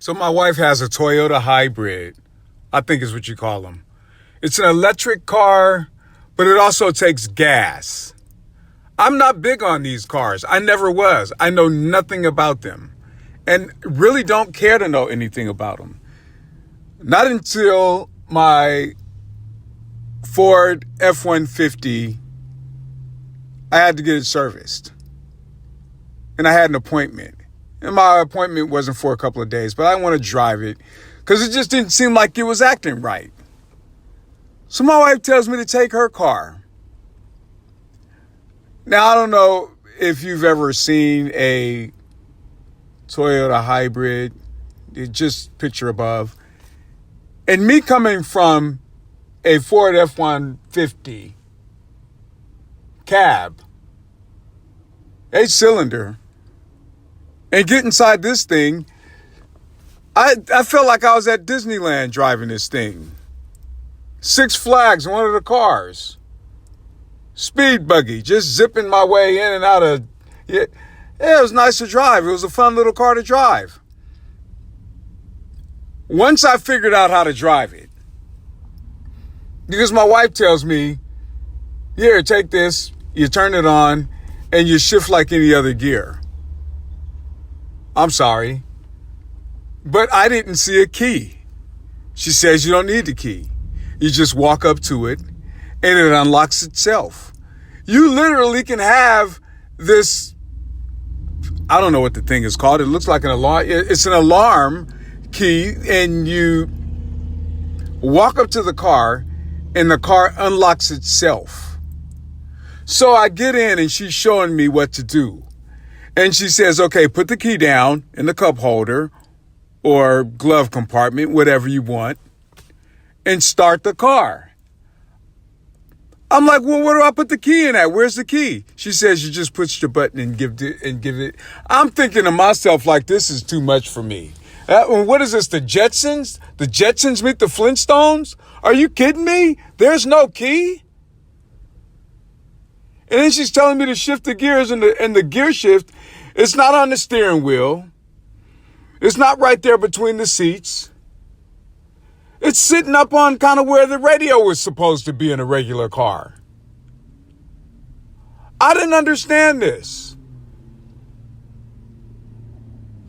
So my wife has a Toyota hybrid, I think is what you call them. It's an electric car, but it also takes gas. I'm not big on these cars. I never was. I know nothing about them and really don't care to know anything about them. Not until my Ford F-150, I had to get it serviced. And I had an appointment. And my appointment wasn't for a couple of days, but I want to drive it because it just didn't seem like it was acting right. So my wife tells me to take her car. Now, I don't know if you've ever seen a Toyota hybrid, just picture above. And me coming from a Ford F-150 cab, 8-cylinder, and get inside this thing, I felt like I was at Disneyland driving this thing. Six Flags in one of the cars. Speed buggy, just zipping my way in and out of... Yeah, it was nice to drive. It was a fun little car to drive. Once I figured out how to drive it, because my wife tells me, here, take this, you turn it on, and you shift like any other gear. I'm sorry, but I didn't see a key. She says you don't need the key. You just walk up to it, and it unlocks itself. You literally can have this, I don't know what the thing is called. It looks like an alarm. It's an alarm key, and you walk up to the car, and the car unlocks itself. So I get in, and she's showing me what to do. And she says, okay, put the key down in the cup holder or glove compartment, whatever you want, and start the car. I'm like, well, where do I put the key in at? Where's the key? She says, you just push the button and give it. I'm thinking to myself, like, this is too much for me. What is this, the Jetsons? The Jetsons meet the Flintstones? Are you kidding me? There's no key? And then she's telling me to shift the gears, and the gear shift, it's not on the steering wheel. It's not right there between the seats. It's sitting up on kind of where the radio was supposed to be in a regular car. I didn't understand this.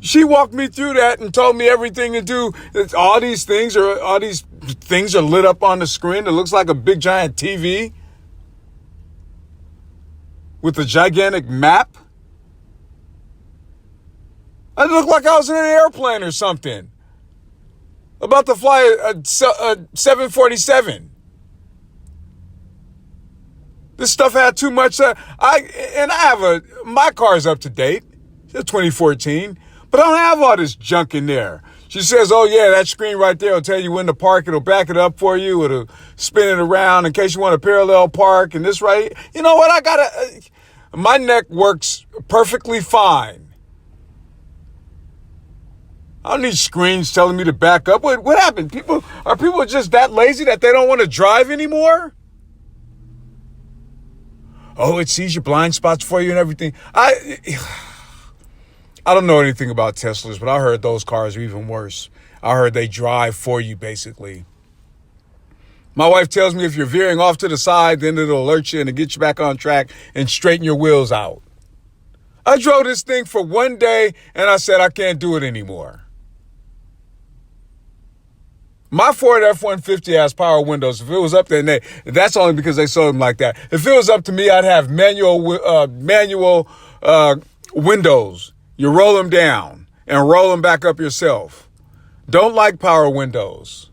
She walked me through that and told me everything to do. All these things are lit up on the screen. It looks like a big giant TV with a gigantic map. It looked like I was in an airplane or something. About to fly a 747. This stuff had too much. My car's up to date. It's 2014, but I don't have all this junk in there. She says, oh yeah, that screen right there will tell you when to park. It'll back it up for you. It'll spin it around in case you want to parallel park and this right. You know what? My neck works perfectly fine. I don't need screens telling me to back up. What happened? Are people just that lazy that they don't want to drive anymore? Oh, it sees your blind spots for you and everything. I don't know anything about Teslas, but I heard those cars are even worse. I heard they drive for you, basically. My wife tells me if you're veering off to the side, then it'll alert you and it'll get you back on track and straighten your wheels out. I drove this thing for one day, and I said I can't do it anymore. My Ford F-150 has power windows. If it was up there, that's only because they sold them like that. If it was up to me, I'd have manual windows. You roll them down and roll them back up yourself. Don't like power windows.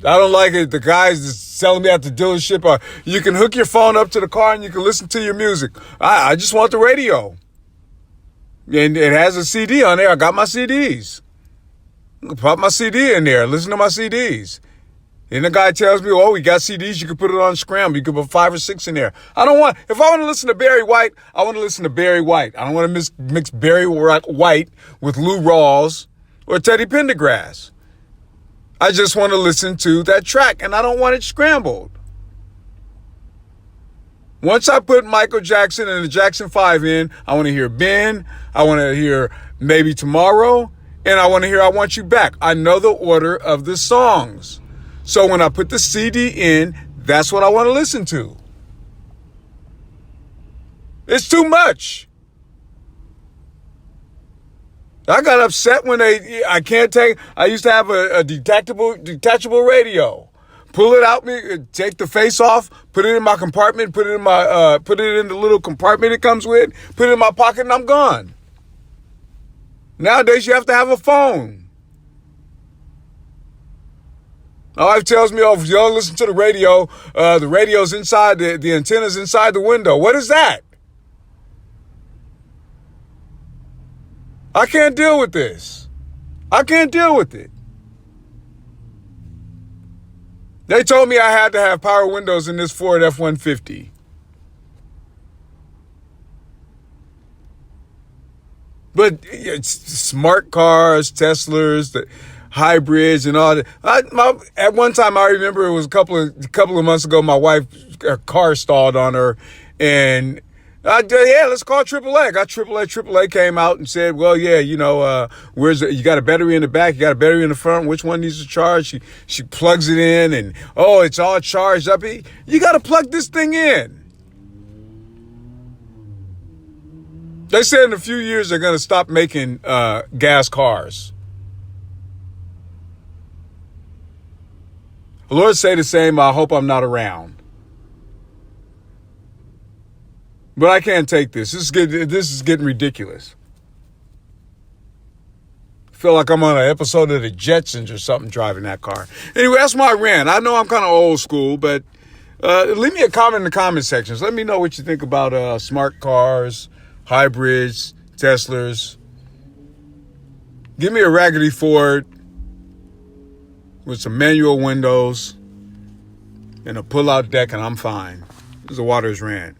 I don't like it. The guys that's selling me at the dealership you can hook your phone up to the car and you can listen to your music. I just want the radio. And it has a CD on there. I got my CDs. Pop my CD in there. Listen to my CDs. And the guy tells me, oh, we got CDs. You can put it on scramble. You can put 5 or 6 in there. If I want to listen to Barry White, I want to listen to Barry White. I don't want to mix Barry White with Lou Rawls or Teddy Pendergrass. I just want to listen to that track, and I don't want it scrambled. Once I put Michael Jackson and the Jackson 5 in, I want to hear Ben. I want to hear Maybe Tomorrow. And I want to hear I Want You Back. I know the order of the songs. So when I put the CD in, that's what I want to listen to. It's too much. I got upset when I used to have a detachable radio. Pull it out, take the face off, put it in my compartment, put it in the little compartment it comes with, put it in my pocket, and I'm gone. Nowadays, you have to have a phone. My wife tells me, if you don't listen to the radio's inside, the antenna's inside the window. What is that? I can't deal with this. I can't deal with it. They told me I had to have power windows in this Ford F-150. But it's smart cars, Teslas, the hybrids, and all that. At one time, I remember it was a couple of months ago. My her car stalled on her, and let's call AAA. I got AAA. AAA came out and said, well, yeah, you got a battery in the back, you got a battery in the front. Which one needs to charge? She plugs it in, and it's all charged up. You got to plug this thing in. They said in a few years they're going to stop making gas cars. The Lord say the same. I hope I'm not around. But I can't take this. This is getting ridiculous. I feel like I'm on an episode of the Jetsons or something driving that car. Anyway, that's my rant. I know I'm kind of old school, but leave me a comment in the comment sections. Let me know what you think about smart cars, hybrids, Teslas. Give me a raggedy Ford with some manual windows and a pull-out deck, and I'm fine. This is a Waters rant.